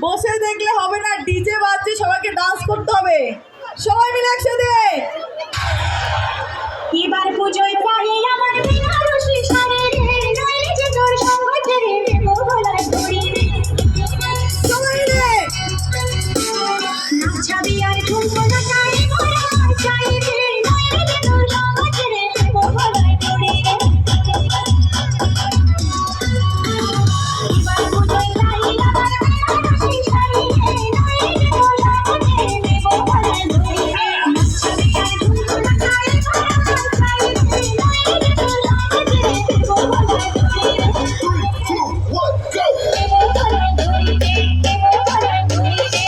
বসে দেখলে হবে না, ডিজে বাজছে, সবাইকে ডান্স করতে হবে। সবাই মিলে একসাথে এবার পুজোয় পায়ে আমার বেনারসি শাড়ি রে, নইলে যে তোর সঙ্গ ছেড়ে দেবো গলায় দড়ি রে। সবাই মিলে নাচাবি আর ঠুমকো নাচাই ভরা চাই রে, নইলে যে তোর সঙ্গ ছেড়ে দেবো গলায় দড়ি রে। এবার পুজোয় পায়ে আমার বেনারসি শাড়ি রে, নইলে যে তোর সঙ্গ ছেড়ে দেবো গলায় দড়ি রে। নাচাবি আর ঠুমকো নাচাই ভরা চাই রে, নইলে যে তোর সঙ্গ ছেড়ে দেবো গলায় দড়ি রে। 3, 2, 1, go! দেবো গলায় দড়ি রে, দেবো গলায় দড়ি রে।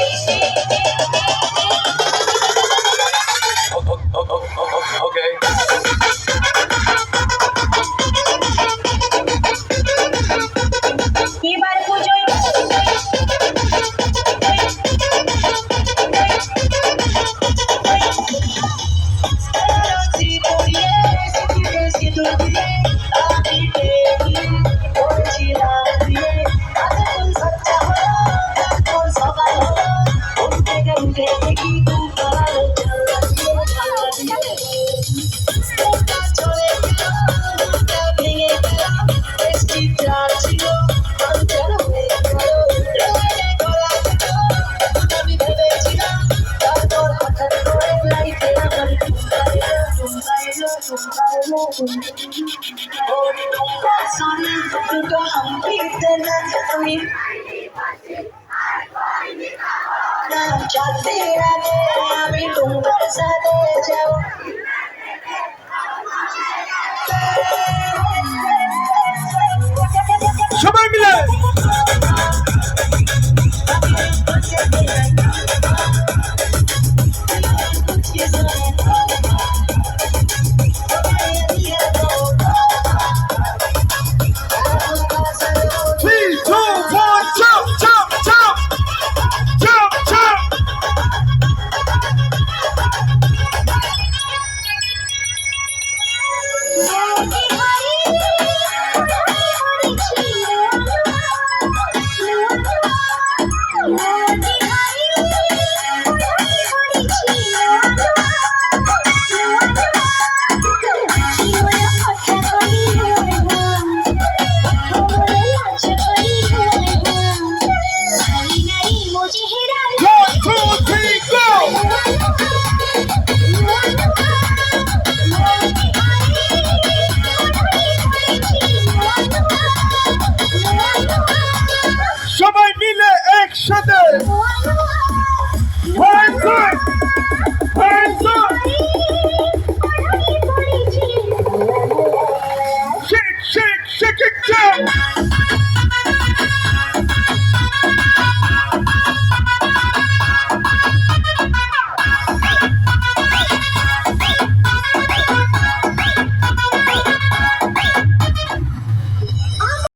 Okay. এবার পুজোয় Sorry, you don't have to